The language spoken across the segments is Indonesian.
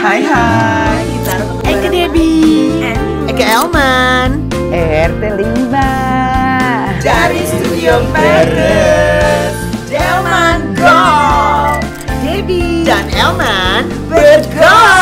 Hai, kita Eke Debbie, Eke Elman RT Limba dari Studio Paris. Elman Go, Debbie dan Elman bergol.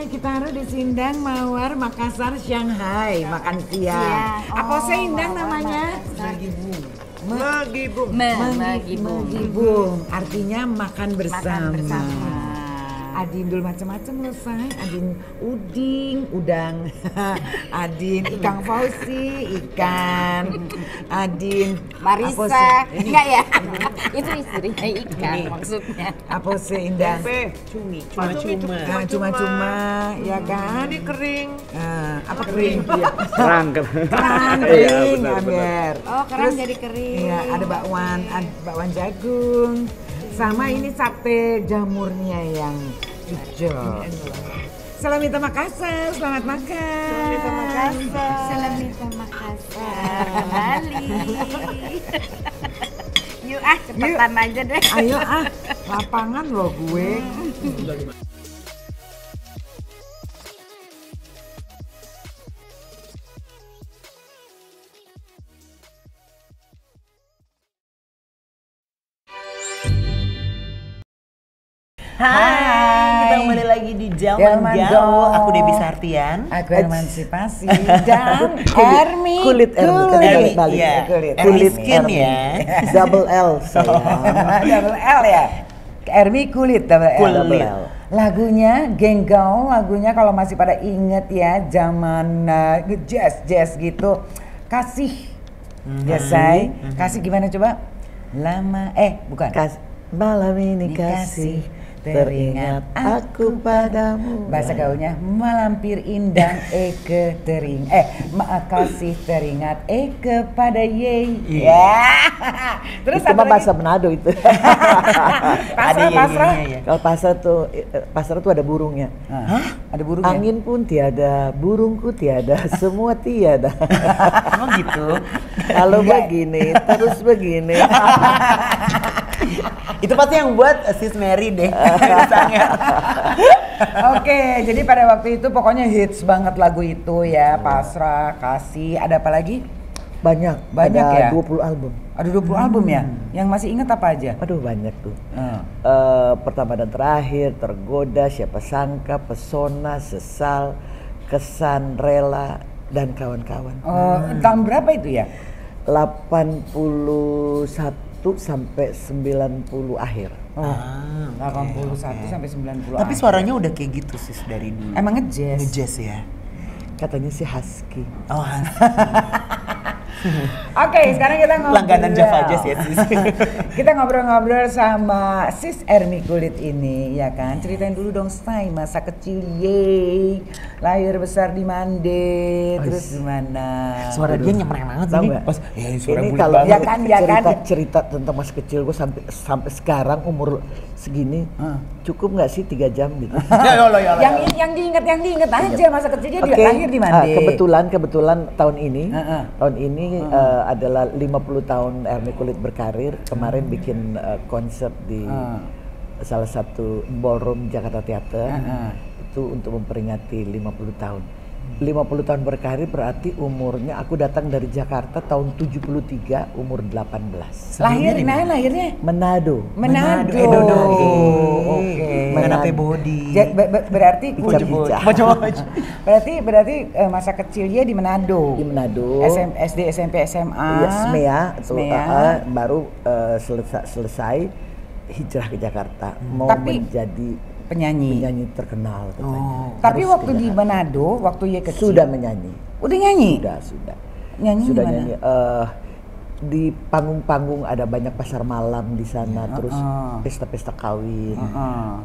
Kita harus di Sindang, Mawar, Makassar, Shanghai, makan siang. Siang. Apa sih Indang Mawar, namanya? Magibung. Magibung. Artinya makan bersama. Makan bersama. Adin dulu macam-macam loh say. Adin uding, udang. Adin ikan fauzi, ikan. Adin Marisa, enggak ya? Itu istrinya ikan maksudnya. Apa sih Indang? Cumi, Cuma-cuma, ya kan? Ini kering. Apa kering? Kerang. Kerang Iya, kering, benar. Amber. Oh, kerang jadi kering. Iya, ada bakwan jagung. Sama ini sate jamurnya yang hijau. Salamita Makassar, selamat makan. Salamita Makassar. Bali. Yuk cepetan aja deh. Ayo lapangan loh gue. Hai, kita kembali lagi di Delman Delman Gaul. Gaul. Aku Debbie Sartian. Aku emansipasi dan Ermi Kulit Ermi, balik. iya. Kulit. Ermi skin Ermi. ya. Double L sayang. Double L ya. Ermi kulit double L. Kulit. Double L. Lagunya Geng Gaul, lagunya kalau masih pada inget ya zaman jazz gitu. Kasih. Ya say. Kasih gimana coba? Lama bukan. Malam ini kasih teringat aku padamu. Bahasa gaulnya malampir indang eke kasih teringat eke pada ye. Ya. Terus Itu apa mah bahasa Manado itu. Pasrah. Kalau pasar tuh ada burungnya. Hah? Ada burungnya? Angin pun tiada, burungku tiada, semua tiada. Emang gitu? Kalau begini, terus begini. Itu pasti yang buat Sis Mary deh. Oke, jadi pada waktu itu pokoknya hits banget lagu itu ya. Pasrah, kasih, ada apa lagi? Banyak ya? ya? 20 album. Ada 20 album ya? Yang masih ingat apa aja? Aduh banyak tuh. Pertama dan terakhir, tergoda, siapa sangka, pesona, sesal, kesan, rela, dan kawan-kawan. Oh, tahun berapa itu ya? 81 sampai 90 akhir. 81 sampai 90. Tapi suaranya udah kayak gitu Sis dari dulu. Emang ngejazz? Ngejazz ya. Katanya sih husky. Oh, Oke, sekarang kita ngobrol. langganan Java Jazz ya Sis. Kita ngobrol-ngobrol sama Sis Ermi Kulit ini, ya kan? Ceritain dulu dong, Say, masa kecil, lahir besar di Mande, terus gimana? Suara dia nyemreng banget Tahu ini. nggak? Pas suara Ini bulat kalau banget. Ya kan? cerita tentang masa kecil gue sampai sekarang umur segini cukup nggak sih 3 jam gitu? Yang diinget aja masa kecilnya dia Oke, lahir di Mande. kebetulan tahun ini adalah 50 tahun Ermi Kulit berkarir. Kemarin bikin konser di salah satu ballroom Jakarta Theater itu untuk memperingati 50 tahun. 50 tahun berkarir berarti umurnya aku datang dari Jakarta tahun 73 umur 18. Lahirnya? Manado. Edodo. Oke. Mengenai body. Berarti Icah-icah. berarti masa kecilnya di Manado. Di Manado. SD, SMP, SMA. Iya, SMEA. SMEA. Baru selesai hijrah ke Jakarta. Mau Tapi menjadi penyanyi terkenal katanya. Tapi Harus waktu ke di Jakarta. Manado, waktu ia kecil. Sudah menyanyi. Udah nyanyi? Sudah. Nyanyi Sudah di mana? nyanyi. Di panggung-panggung ada banyak pasar malam di sana, terus pesta-pesta kawin.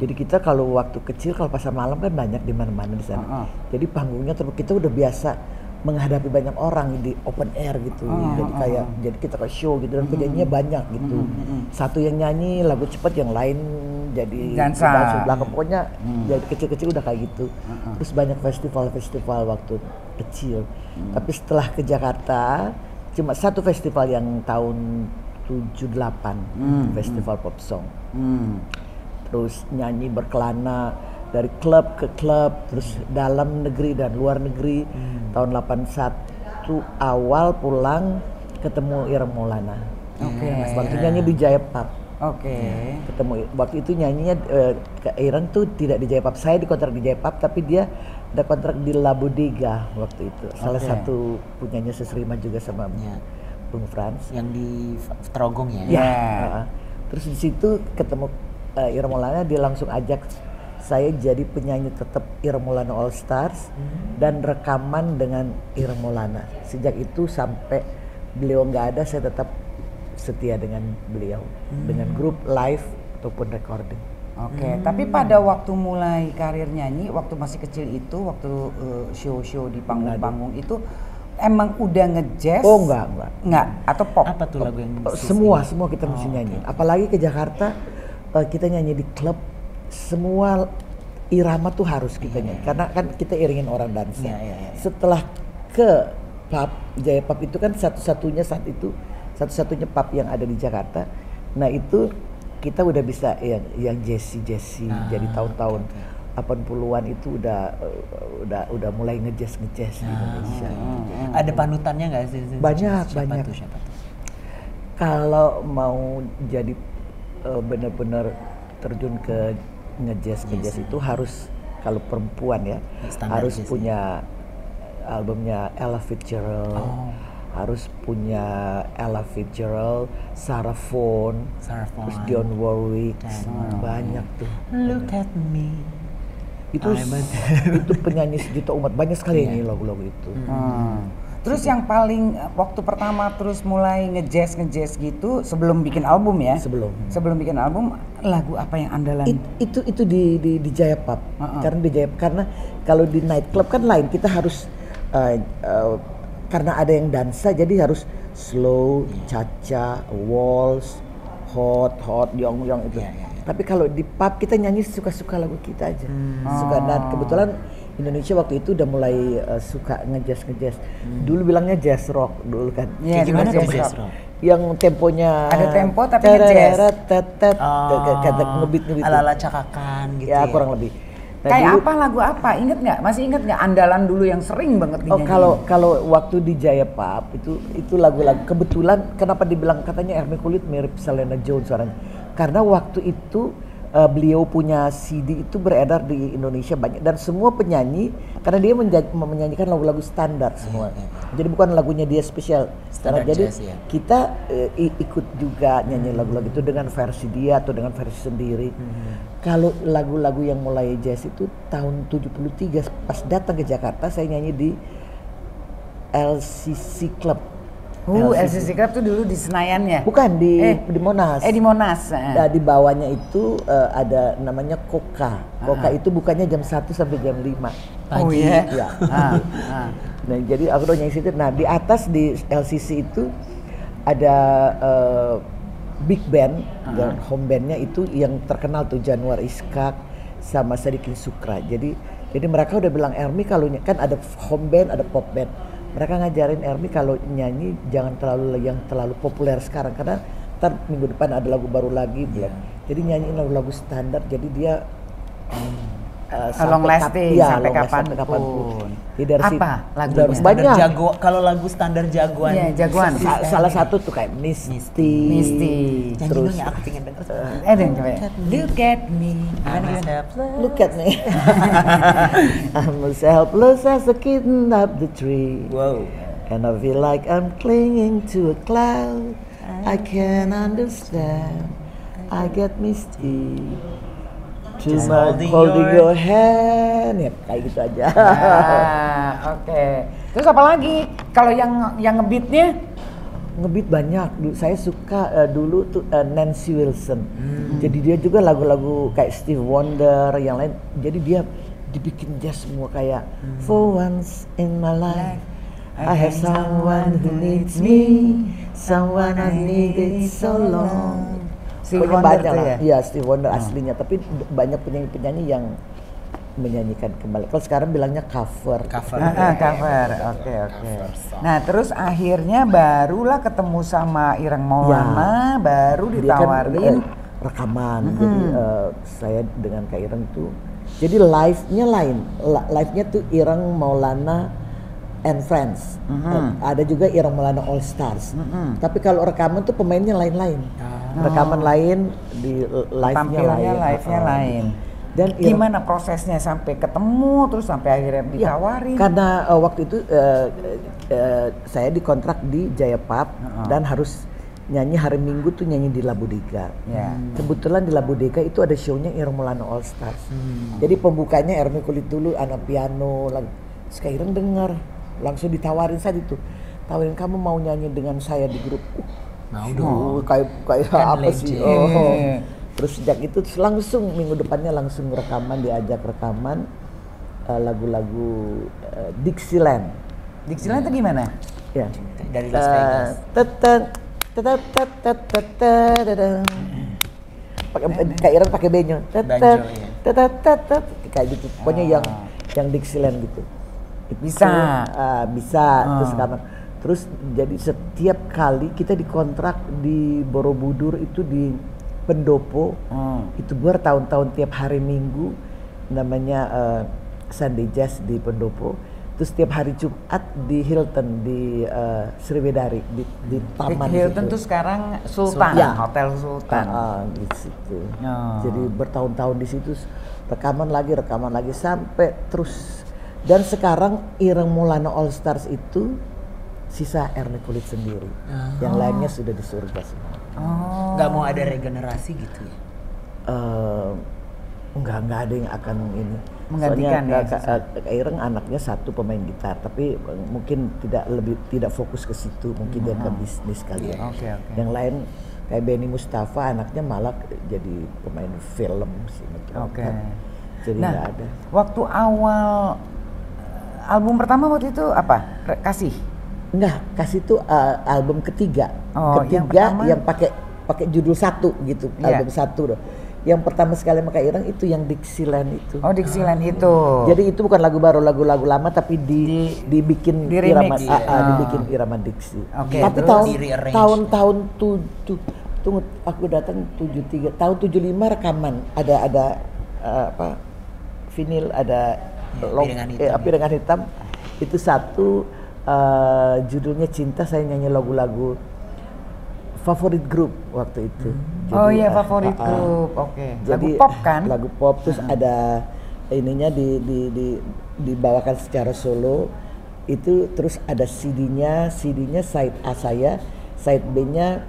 Jadi kita kalau waktu kecil kalau pasar malam kan banyak di mana-mana di sana. Jadi panggungnya kita udah biasa menghadapi banyak orang di open air gitu. Jadi kita ke show gitu dan penyanyinya banyak gitu. Satu yang nyanyi lagu cepat, yang lain jadi dansa belakang, pokoknya jadi kecil-kecil udah kayak gitu. Terus banyak festival-festival waktu kecil. Tapi setelah ke Jakarta cuma satu festival yang tahun 78, festival pop song. Terus nyanyi berkelana dari klub ke klub, terus dalam negeri dan luar negeri. Tahun 81 awal pulang ketemu Ireng Maulana. Waktu nyanyi di Jaya Pub. Ketemu waktu itu nyanyinya ke Ireng tuh tidak di Jaya Pub. Saya dikontrak di Jaya Pub, tapi dia ada kontrak di La Bodega waktu itu. Salah satu punyanya Sesrima juga sama Bung Frans. Yang di Trogong ya? Ya. Terus di situ ketemu Ireng Maulana, dia langsung ajak saya jadi penyanyi tetap Ireng Maulana All Stars dan rekaman dengan Ireng Maulana. Sejak itu sampai beliau nggak ada, saya tetap setia dengan beliau dengan grup live ataupun recording. Tapi pada waktu mulai karir nyanyi, waktu masih kecil itu, waktu show-show di panggung-panggung itu emang udah nge-jazz? Oh enggak. Atau pop? Apa tuh lagu yang semua kita mesti nyanyi. Apalagi ke Jakarta kita nyanyi di klub, semua irama tuh harus kita nyanyi. Karena kan kita iringin orang dansa. Setelah ke pub, Jaya Pub itu kan satu-satunya satu-satunya pub yang ada di Jakarta. Nah itu kita udah bisa yang jazzy. Jadi tahun-tahun 80-an itu udah mulai ngejazz di Indonesia. Ada panutannya nggak sih? Banyak. Siapa tuh? Kalau mau jadi benar-benar terjun ke ngejazz itu harus, kalau perempuan ya harus punya albumnya Ella Fitzgerald. Harus punya Ella Fitzgerald, Sarah Vaughan, terus Dionne Warwick, banyak tuh. Look at me. Itu penyanyi sejuta umat, banyak sekali ini lagu-lagu itu. Terus yang paling waktu pertama terus mulai ngejazz gitu sebelum bikin album ya? Sebelum bikin album, lagu apa yang andalan? Itu di Jaya Pub. Karena kalau di night club kan lain, kita harus karena ada yang dansa jadi harus slow, cha-cha, waltz, hot, yong itu. Tapi kalau di pub kita nyanyi suka-suka lagu kita aja. Dan kebetulan Indonesia waktu itu udah mulai suka ngejazz. Dulu bilangnya jazz rock dulu kan. Gimana tuh jazz rock? Yang temponya ada tempo tapi ngejazz. Kata ngebit. Ala-ala cakakan gitu. Ya kurang lebih. Nah, kayak apa, lagu apa? Ingat nggak? Masih ingat nggak andalan dulu yang sering banget dinyanyi? Kalau waktu di Jaya Pub itu lagu-lagu kebetulan kenapa dibilang katanya Ermi Kulit mirip Selena Jones suaranya. Karena waktu itu beliau punya CD itu beredar di Indonesia banyak, dan semua penyanyi karena dia menyanyikan lagu-lagu standar semua. Jadi bukan lagunya dia spesial. Jadi kita ikut juga nyanyi lagu-lagu itu dengan versi dia atau dengan versi sendiri. Kalau lagu-lagu yang mulai jazz itu tahun 73 pas datang ke Jakarta saya nyanyi di LCC Club. LCC Club tuh dulu di Senayan ya? Bukan, di Monas. Di Monas. Nah, di bawahnya itu ada namanya Koka. Koka itu bukannya jam 1 sampai jam 5 pagi. Oh iya? Ya. Nah, jadi aku udah nyanyi situ. Nah, di atas di LCC itu ada big band, dan home bandnya itu yang terkenal tuh Januar Iskak sama Sadikin Sukra. Jadi mereka udah bilang Ermi kalau kan ada home band, ada pop band. Mereka ngajarin Ermi kalau nyanyi jangan terlalu populer sekarang karena ntar minggu depan ada lagu baru lagi belum. Jadi nyanyiin lagu-lagu standar, jadi dia long lasting sampai long lasting kapanpun. Jadi dari Apa lagu dari Standar banyak. jago, kalau lagu standar jagoan. Iya, jagoan. Salah satu tuh kayak Misty. Misty. Nyanyi Terus dong ya, aku pengen denger. Dong coba. Look at me. look at me. I'm as helpless as a kitten up the tree. Wow. And I feel like I'm clinging to a cloud. I can't understand. I get misty. Too Just much holding your hand. Ya, kayak gitu aja. Oke. Terus apa lagi? Kalau yang ngebeatnya? Ngebeat banyak. Saya suka dulu tuh Nancy Wilson. Jadi dia juga lagu-lagu kayak Steve Wonder yang lain. Jadi dia dibikin jazz semua kayak For once in my life I have someone who needs me, someone I needed so long. Steve Pokoknya Wonder banyak tuh lah. ya? Iya, Steve Wonder aslinya. Tapi banyak penyanyi-penyanyi yang menyanyikan kembali. Kalau sekarang bilangnya cover. Cover. Cover. Oke. Nah, terus akhirnya barulah ketemu sama Ireng Maulana, baru Dia kan, ditawarin rekaman. Jadi saya dengan Kak Ireng tuh. Jadi live-nya lain. Live-nya tuh Ireng Maulana and Friends. Ada juga Ireng Maulana All Stars. Tapi kalau rekaman tuh pemainnya lain-lain. Rekaman lain, di live-nya lain. tampilnya live-nya lain. Dan Gimana prosesnya sampai ketemu terus sampai akhirnya ditawarin? Karena waktu itu saya dikontrak di Jaya Pub dan harus nyanyi hari Minggu tuh nyanyi di Labudika. Ya. Kebetulan di Labudika itu ada show-nya Ireng Maulana All Stars. Jadi pembukanya Ermi Kulit dulu, anak piano, sekarang dengar, langsung ditawarin saat itu. Tawarin kamu mau nyanyi dengan saya di grup. Mau dong. Kayak Kan apa sih? legend. Terus sejak itu langsung minggu depannya langsung rekaman, diajak rekaman lagu-lagu Dixieland. Dixieland itu gimana? Ya. Dari Las Vegas. Pakai kayak Ireng pakai benjo. Banjo, iya. Kayak gitu. Pokoknya yang Dixieland gitu. Bisa. Bisa terus rekaman. Terus jadi setiap kali kita dikontrak di Borobudur itu di Pendopo, itu bertahun-tahun tiap hari Minggu namanya Sunday Jazz di Pendopo. Terus tiap hari Jumat di Hilton di Sriwedari di taman Hilton situ. tuh sekarang Sultan, Ya. Hotel Sultan. Di situ. Oh. Jadi bertahun-tahun di situ rekaman lagi sampai terus. Dan sekarang Ireng Maulana All Stars itu sisa Erni Kulit sendiri. Yang lainnya sudah di surga semua. Nggak mau ada regenerasi gitu ya? Enggak ada yang akan ini. Menggantikan ya, Kak Ireng anaknya satu pemain gitar, tapi mungkin tidak fokus ke situ, mungkin dia ke bisnis kali ya. Oke. Yang lain kayak Benny Mustafa anaknya malah jadi pemain film sih. Oke. Jadi Nah, nggak ada. waktu awal album pertama waktu itu apa? Kasih. Enggak, kasih itu album ketiga. Oh, yang Ketiga pertama- yang pakai judul satu gitu, Iya. album satu loh. Yang pertama sekali sama Kak Ireng itu yang Dixieland itu. Oh, Dixieland itu. Jadi itu bukan lagu baru, lagu lama tapi dibikin di remix. irama, dibikin irama Dixie. Oke, Tapi terus? Di-rearrange. tunggu aku datang 73, tahun 75 rekaman ada vinil, ada piringan hitam. Itu satu judulnya Cinta, saya nyanyi lagu-lagu favorit grup waktu itu. Oh iya, favorit grup. Oke. Lagu pop kan? Lagu pop terus ada ininya dibawakan secara solo. Itu terus ada CD-nya side A saya, side B-nya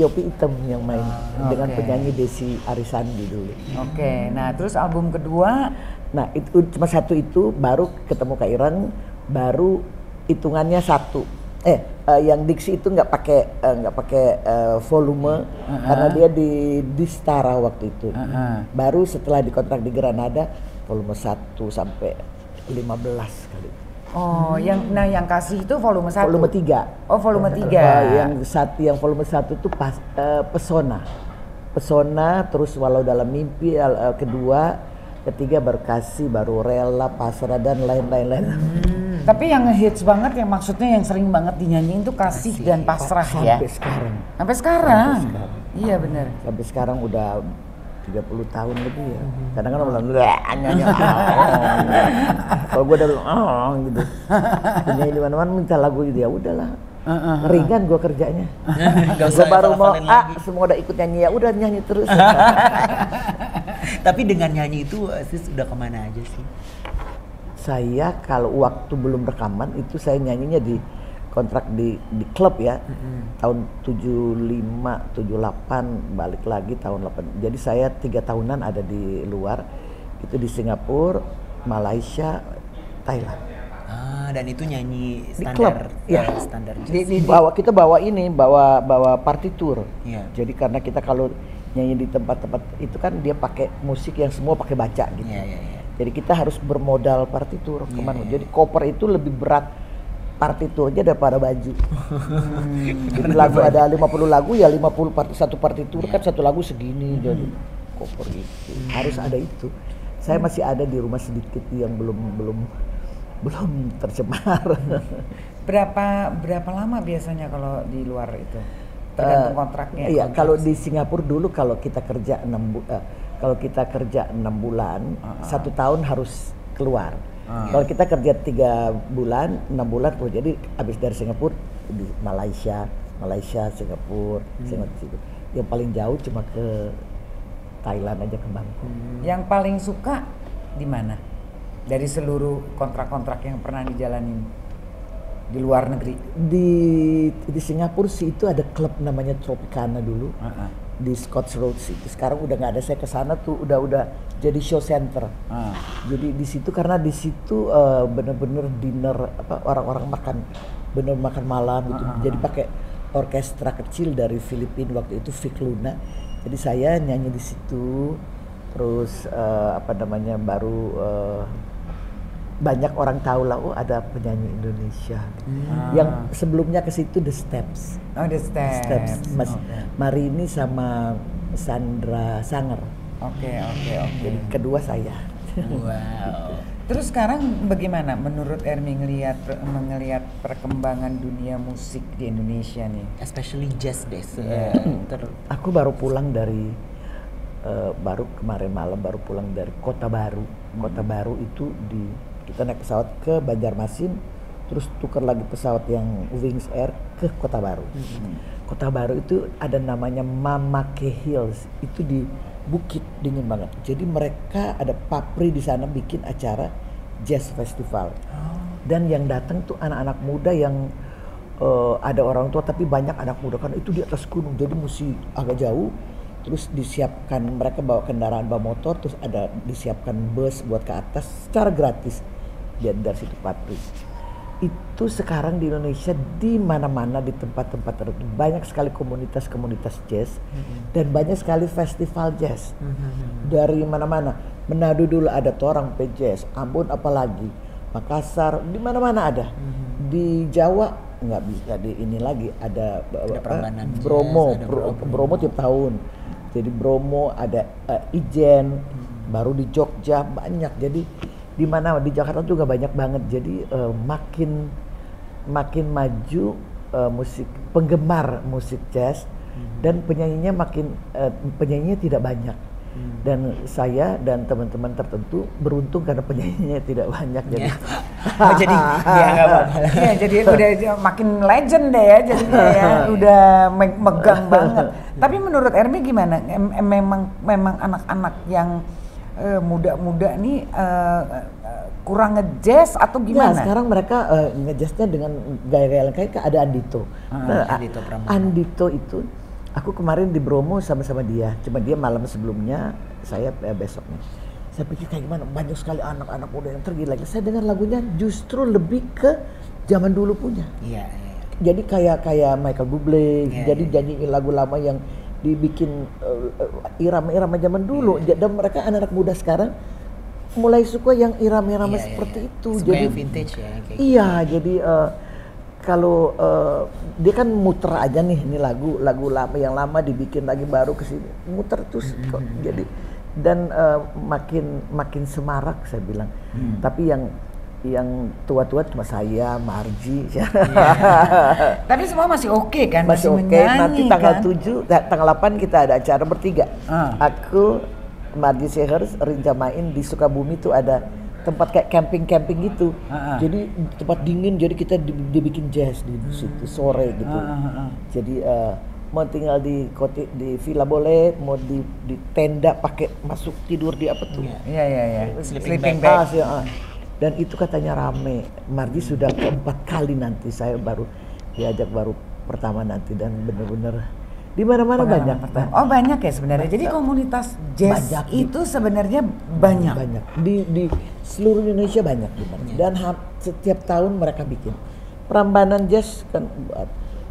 Yopi Item yang main dengan oke. penyanyi Desi Arisandi dulu. Oke. Nah, terus album kedua Nah, itu cuma satu itu, baru ketemu Kak Ireng, baru hitungannya satu. Yang Dixie itu nggak pakai volume karena dia di Stara waktu itu. Baru setelah dikontrak di Granada volume 1 sampai 15 kali. Oh, yang kasih itu volume 1. Volume 3. Oh, volume 3. Yang volume 1 itu Pesona. Pesona, terus Walau Dalam Mimpi, kedua, ketiga Berkasih, baru Rela, Pasrah dan lain-lain. Tapi yang hits banget, yang maksudnya yang sering banget dinyanyiin tuh kasih dan pasrah ya. Sampai sekarang. Sampai sekarang. Iya benar. Sampai sekarang udah 30 tahun lebih ya. Kadang-kadang bilang nyanyi. Kalau gue udah bilang gitu. Penyanyi di mana-mana minta lagu gitu ya udahlah. Ringan gue kerjanya. Gue baru mau semua udah ikut nyanyi ya udah nyanyi terus. Tapi dengan nyanyi itu Sis udah kemana aja sih? Saya kalau waktu belum rekaman itu saya nyanyinya di kontrak di klub ya. Tahun 75, 78 balik lagi tahun 8. Jadi saya 3 tahunan ada di luar. Itu di Singapura, Malaysia, Thailand. Dan itu nyanyi Di standar, klub, ya. Standar jazz. Kita bawa partitur. Iya. Jadi karena kita kalau nyanyi di tempat-tempat itu kan dia pakai musik yang semua pakai baca gitu. Iya. Jadi kita harus bermodal partitur kemana. Iya. Jadi koper itu lebih berat partitur aja daripada baju. Jadi lagu ada 50 lagu ya 50 satu partitur kan satu lagu segini jadi koper gitu. Harus ada itu. Saya masih ada di rumah sedikit yang belum tercemar. Berapa lama biasanya kalau di luar itu? Tergantung kontraknya. Iya, kalau di Singapura dulu kalau kita kerja 6 bulan, 1 tahun harus keluar. Kalau kita kerja 3 bulan, 6 bulan, jadi habis dari Singapura di Malaysia, Singapura, Singapura. Yang paling jauh cuma ke Thailand aja ke Bangkok. Yang paling suka di mana? Dari seluruh kontrak-kontrak yang pernah dijalanin di luar negeri. Di Singapura sih itu ada klub namanya Tropicana dulu. Di Scotts Road itu sekarang udah nggak ada. Saya ke sana tuh udah jadi show center. Jadi di situ karena di situ bener-bener dinner orang-orang makan malam gitu. Jadi pakai orkestra kecil dari Filipina waktu itu Vic Luna. Jadi saya nyanyi di situ. Terus baru banyak orang tahu lah, oh ada penyanyi Indonesia. Yang sebelumnya ke situ The Steps. Oh, The Steps. Mas Marini sama Sandra Sanger. Oke. Jadi kedua saya. Wow. Terus sekarang bagaimana menurut Ermi mengelihat perkembangan dunia musik di Indonesia nih? Especially jazz deh. Aku baru pulang dari baru kemarin malam baru pulang dari Kota Baru. Kota Baru itu kita naik pesawat ke Banjarmasin, terus tukar lagi pesawat yang Wings Air ke Kota Baru. Kota Baru itu ada namanya Mamake Hills, itu di bukit dingin banget. Jadi mereka ada Papri di sana bikin acara jazz festival. Dan yang datang tuh anak-anak muda yang ada orang tua tapi banyak anak muda karena itu di atas gunung, jadi mesti agak jauh. Terus disiapkan, mereka bawa kendaraan, bawa motor, terus ada disiapkan bus buat ke atas secara gratis dari situ Papri. Itu sekarang di Indonesia di mana-mana di tempat-tempat tertentu banyak sekali komunitas-komunitas jazz dan banyak sekali festival jazz dari mana-mana. Manado dulu ada Torang Jazz, Ambon apalagi, Makassar, di mana-mana ada. Di Jawa nggak bisa di ini lagi ada Bromo, Bromo tiap tahun. Jadi Bromo ada Ijen, baru di Jogja banyak. Jadi di mana di Jakarta juga banyak banget. Jadi makin maju musik penggemar musik jazz dan penyanyinya penyanyinya tidak banyak. Dan saya dan teman-teman tertentu beruntung karena penyanyinya tidak banyak jadi. Jadi ya nggak apa-apa. Iya, jadi udah makin legend deh ya, jadi udah megang banget. Tapi menurut Ermi gimana? Memang anak-anak yang muda-muda nih kurang ngejazz atau gimana? Ya, sekarang mereka ngejazznya dengan gaya-gaya kayak ada Andito. Andito Pramono. Andito itu aku kemarin di Bromo sama-sama dia. Cuma dia malam sebelumnya, saya besoknya. Saya pikir kayak gimana, banyak sekali anak-anak muda yang tergila. Saya dengar lagunya justru lebih ke zaman dulu punya. Iya. Jadi kayak Michael Bublé, jadi nyanyiin lagu lama yang dibikin irama-irama zaman dulu. Dan mereka anak-anak muda sekarang mulai suka yang irama-irama seperti itu. Suka jadi yang vintage ya. Kayak iya, jadi kalau dia kan muter aja nih, ini lagu lama yang lama dibikin lagi baru ke sini, muter terus kok. Jadi dan makin semarak saya bilang. Tapi yang yang tua-tua cuma saya, Marji. Tapi semua masih oke kan? Masih oke. menyanyi, Nanti tanggal kan? 7, tanggal 8 kita ada acara bertiga. Ah. Aku, Marji Sehers, Rinja Main di Sukabumi tuh ada tempat kayak camping gitu. Jadi tempat dingin, jadi kita dibikin jazz di situ sore gitu. Jadi mau tinggal di villa boleh, mau di tenda pakai masuk tidur di apa tuh? Iya. Sleeping bag. Dan itu katanya rame. Marji sudah keempat kali nanti, saya baru diajak baru pertama nanti, dan bener-bener di mana-mana banyak. Oh banyak ya sebenarnya. Jadi komunitas jazz Banyak. itu sebenarnya banyak. Banyak di seluruh Indonesia banyak sebenarnya. Dan setiap tahun mereka bikin Prambanan Jazz kan,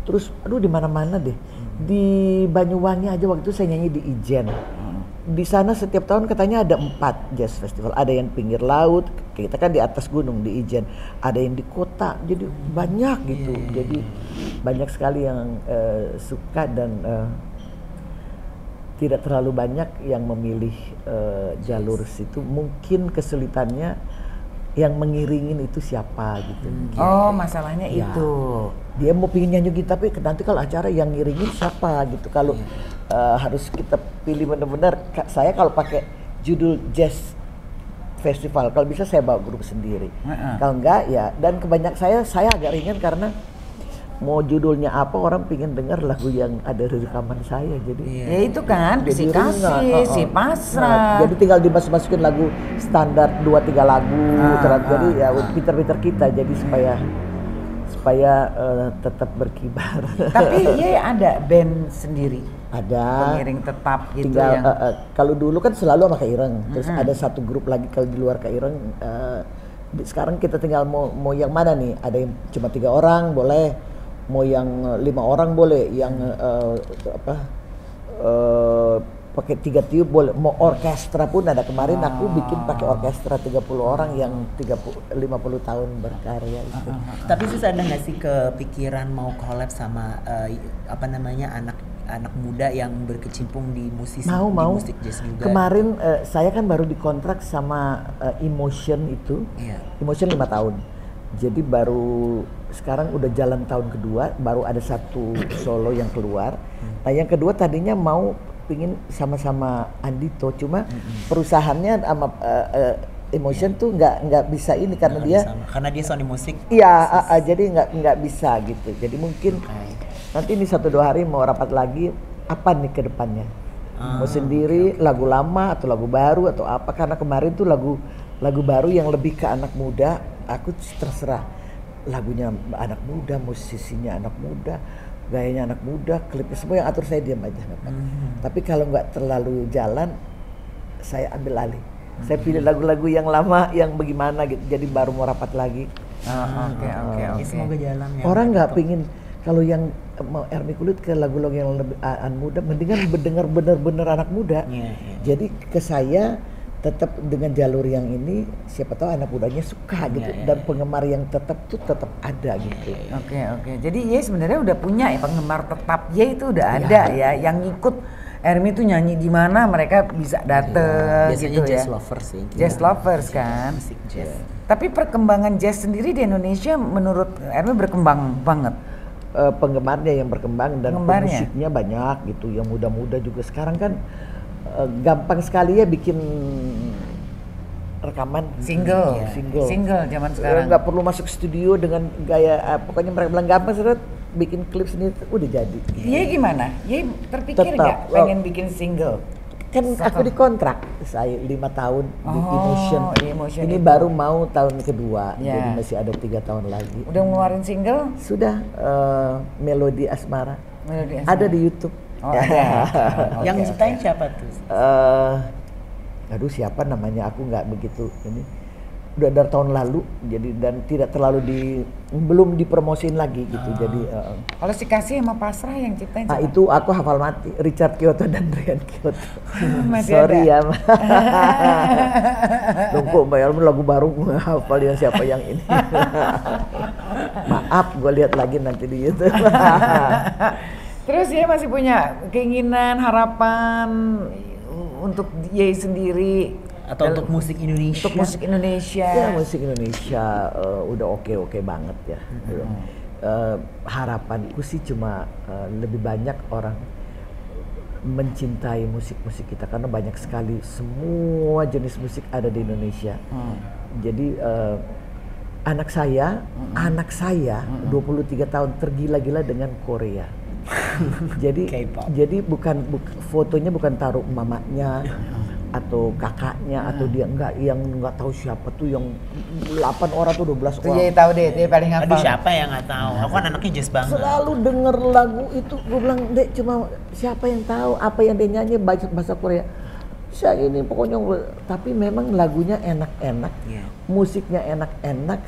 terus di mana-mana deh. Di Banyuwangi aja waktu itu saya nyanyi di Ijen. Di sana setiap tahun katanya ada 4 jazz festival. Ada yang pinggir laut, kita kan di atas gunung di Ijen. Ada yang di kota, jadi banyak gitu. Jadi banyak sekali yang suka, dan tidak terlalu banyak yang memilih jalur situ. Mungkin kesulitannya yang mengiringin itu siapa gitu. Oh masalahnya Ya. itu. Dia mau pingin nyanyi gitu, tapi nanti kalau acara yang ngiringin siapa gitu. Kalau harus kita pilih benar-benar. Saya kalau pakai judul jazz festival, kalau bisa saya bawa grup sendiri. Kalau enggak ya, dan kebanyakan saya agak ringan karena mau judulnya apa, orang pingin dengar lagu yang ada di rekaman saya. Jadi Ya itu kan, si jadi kasih, ringan. si pasrah. Jadi tinggal dimasukin lagu standar 2-3 lagu. Jadi ya pinter-pinter kita, jadi supaya tetap berkibar. Tapi ya ada band sendiri. Ada. Pengiring tetap gitu Tinggal yang. kalau dulu kan selalu sama Kak Ireng. Terus ada satu grup lagi kalau di luar Kak Ireng. Sekarang kita tinggal mau yang mana nih? Ada yang cuma 3 orang boleh, mau yang 5 orang boleh, yang pakai 3 tiup boleh, mau orkestra pun ada. Kemarin aku bikin pakai orkestra 30 orang yang 50 tahun berkarya itu. Tapi susah ada nggak sih kepikiran mau collab sama anak muda yang berkecimpung di musik jazz juga? Kemarin saya kan baru dikontrak sama Emotion itu. Emotion 5 tahun. Jadi baru sekarang udah jalan tahun kedua, baru ada satu solo yang keluar. Nah yang kedua tadinya mau pingin sama-sama Andito, cuma perusahaannya sama Emotion tuh nggak bisa ini karena karena dia Sony Musik. Iya, jadi nggak bisa gitu. Jadi mungkin nanti ini 1-2 hari mau rapat lagi, apa nih ke depannya? Mau sendiri, lagu lama atau lagu baru atau apa? Karena kemarin tuh lagu baru yang lebih ke anak muda, aku terserah. Lagunya anak muda, musisinya anak muda, gayanya anak muda, klipnya semua yang atur saya, diam aja nggak apa. Tapi kalau nggak terlalu jalan, saya ambil alih. Saya pilih lagu-lagu yang lama, yang bagaimana gitu. Jadi baru mau rapat lagi. Oke. Semoga jalan ya. Orang nggak pingin kalau yang mau Ermi Kulit ke lagu-lagu yang lebih anak muda, mendingan mendengar bener-bener anak muda. Jadi ke saya tetap dengan jalur yang ini, siapa tahu anak mudanya suka gitu, dan penggemar yang tetap ada gitu. Oke. Jadi Ye sebenarnya udah punya ya penggemar tetap. Ye itu udah ada ya yang ngikut Ermi tuh nyanyi di mana mereka bisa dateng Biasanya gitu jazz ya. lovers sih. Jazz lovers kan. Musik jazz. Tapi perkembangan jazz sendiri di Indonesia menurut Ermi berkembang banget. Penggemarnya yang berkembang dan pemusiknya banyak gitu, yang muda-muda juga sekarang kan gampang sekali ya bikin rekaman Single zaman sekarang. Nggak perlu masuk studio dengan gaya pokoknya mereka bilang gampang, seret bikin klip sendiri udah jadi. Ye gimana? Ye terpikir nggak pengen bikin single? Kan aku dikontrak saya 5 tahun di Emotion. Ini itu. baru mau tahun kedua, jadi masih ada 3 tahun lagi. Udah ngeluarin single? Sudah, Melodi Asmara. Ada di YouTube. Yang ciptain siapa tuh? Aduh siapa namanya, aku nggak begitu ini. Udah dari tahun lalu, jadi dan tidak terlalu belum dipromosiin lagi gitu. Jadi kalau si Kasih sama Pasrah yang ciptain siapa? itu aku hafal mati, Richard Kyoto dan Brian Kyoto. Masih Sorry ada. ya. Kok Mbak Elmi lagu baru gue hafal yang siapa yang ini. Maaf, gue lihat lagi nanti di YouTube. Terus Ye masih punya keinginan, harapan untuk Ye sendiri Atau untuk musik Indonesia? Untuk musik Indonesia. Ya musik Indonesia udah oke banget ya. Harapanku sih cuma lebih banyak orang mencintai musik-musik kita karena banyak sekali semua jenis musik ada di Indonesia. Jadi anak saya 23 tahun tergila-gila dengan Korea. jadi bukan fotonya bukan taruh mamanya atau kakaknya atau dia nggak tahu siapa tuh yang 8 orang tuh 12 orang. Dia tahu deh, dia paling hafal. Aduh siapa yang nggak tahu? Aku kan anaknya jazz banget. Selalu denger lagu itu, gue bilang Dek cuma siapa yang tahu apa yang dia nyanyi bahasa Korea. Saya ini pokoknya, tapi memang lagunya enak-enak, musiknya enak-enak,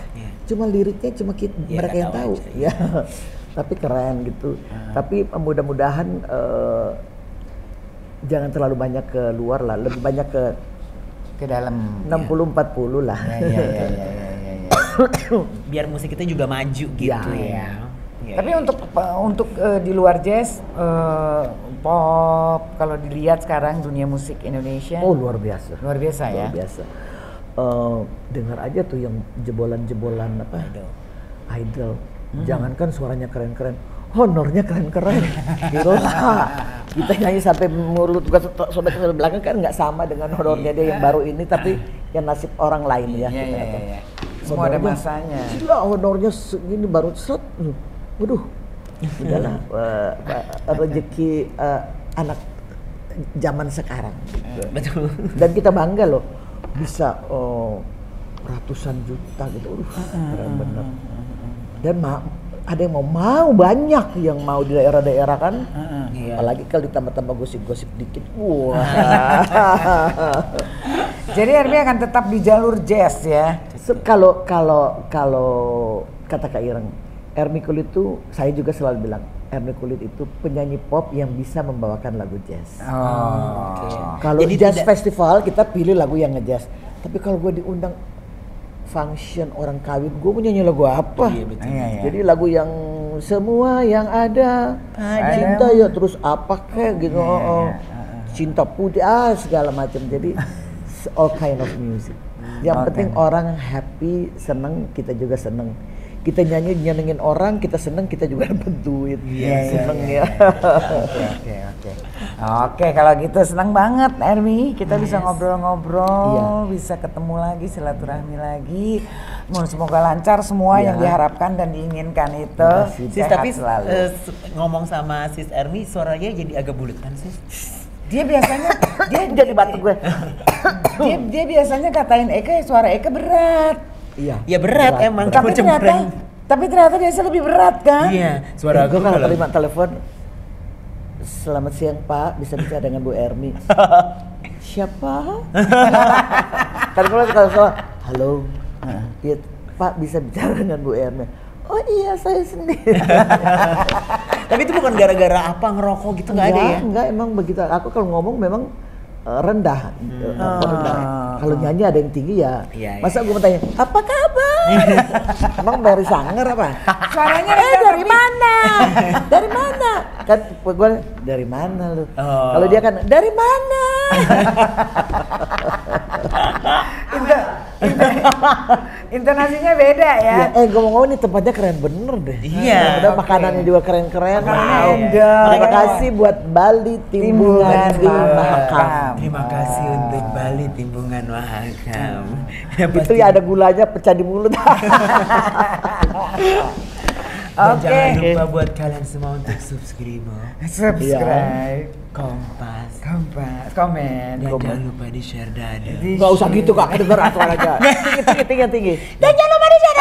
cuma liriknya cuma mereka yang tahu. Ya, tapi keren gitu. Tapi mudah-mudahan jangan terlalu banyak ke luar lah, lebih banyak ke dalam 60-40 lah. Ya. Biar musik kita juga maju gitu ya. Tapi untuk di luar jazz, pop, kalau dilihat sekarang dunia musik Indonesia. Oh luar biasa. Luar biasa ya. Luar biasa. Dengar aja tuh yang jebolan-jebolan apa? Idol. Jangankan suaranya keren-keren, honornya keren-keren. Gila. Kita nyanyi sampai mulut sobek ke belakang kan nggak sama dengan honornya dia yang baru ini, tapi yang nasib orang lain ya. Iya. Semua ada masanya. Gila honornya segini baru set. Waduh. Udahlah rezeki anak zaman sekarang. Betul. Dan kita bangga loh bisa ratusan juta gitu. Keren bener. Dan ada yang mau banyak yang mau di daerah-daerah kan. Apalagi kalau ditambah-tambah gosip-gosip dikit. Wah. Jadi Hermi akan tetap di jalur jazz ya. Kalau kata Kak Ireng, Hermi Kulit itu saya juga selalu bilang Hermi Kulit itu penyanyi pop yang bisa membawakan lagu jazz. Kalau jazz festival kita pilih lagu yang nge-jazz. Tapi kalau gue diundang function orang kawin, gue mau nyanyi lagu apa? Iya, betul. Jadi lagu yang semua yang ada, cinta ya terus apa kayak gitu, cinta putih segala macam. Jadi all kind of music. Yang penting orang happy, seneng, kita juga seneng. Kita nyenengin orang, kita seneng, kita juga dapat duit. Seneng ya. Oke, kalau gitu senang banget Hermi, kita bisa ngobrol-ngobrol, bisa ketemu lagi, silaturahmi lagi. Semoga lancar semua yang diharapkan dan diinginkan itu. Sis, tapi ngomong sama Sis Hermi, suaranya jadi agak bulet kan Sis? Dia biasanya dia jadi batuk gue. dia biasanya katain Eka, suara Eka berat. Iya. Ya berat emang. Tapi ternyata dia lebih berat kan? Iya. Suara gue kalau terima telepon, selamat siang Pak, bisa bicara dengan Bu Hermi. Siapa? Kan kalau halo, iya Pak bisa bicara dengan Bu Hermi. Oh iya saya sendiri. Tapi itu bukan gara-gara apa ngerokok gitu nggak ada ya? Enggak, emang begitu. Aku kalau ngomong memang rendah. Rendah. Kalau nyanyi ada yang tinggi ya. Masa gue mau tanya, apa kabar? Emang Mary Sanger apa? Suaranya dari mana? Dari mana? Kan gue dari mana lu? Kalau dia kan dari mana? Intonasinya beda ya. Gue mau ngomong nih tempatnya keren bener deh. Iya. Udah makanannya juga keren-keren. Terima kasih buat Bali Timbungan di Mahakam. Terima kasih untuk Bali Timbungan Mahakam. Itu ya ada gulanya pecah di mulut. Dan jangan lupa buat kalian semua untuk subscribe, Kompas, komen, dan jangan lupa di share dada. Gak usah gitu Kak, denger aturan aja. Tinggi. Dan jangan lupa di share.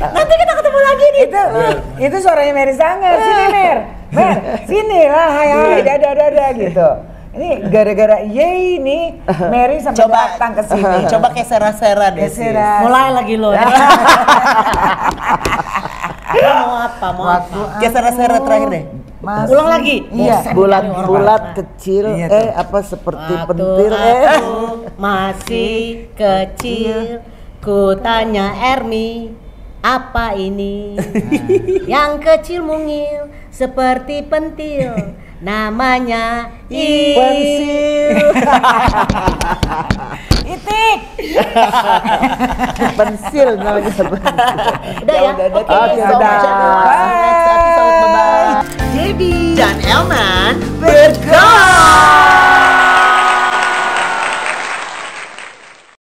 Nanti kita ketemu lagi nih. Itu suaranya Mary Sanger. Sini Mer, sini lah, hai dada gitu. Ini gara-gara ini Mary sampai datang ke sini. Coba kayak sera-sera deh. Mulai lagi lo. Mau apa? Kayak sera-sera terakhir deh. Ulang lagi. Iya. Bulat kecil, apa seperti pentil, masih kecil, ku tanya Hermi, apa ini? Yang kecil mungil seperti pentil, namanya Pensil. Itik. Pensil namanya. Udah ya? Oke, Oke, so udah. much. Next episode, bye-bye. Debbie dan Elman bergol.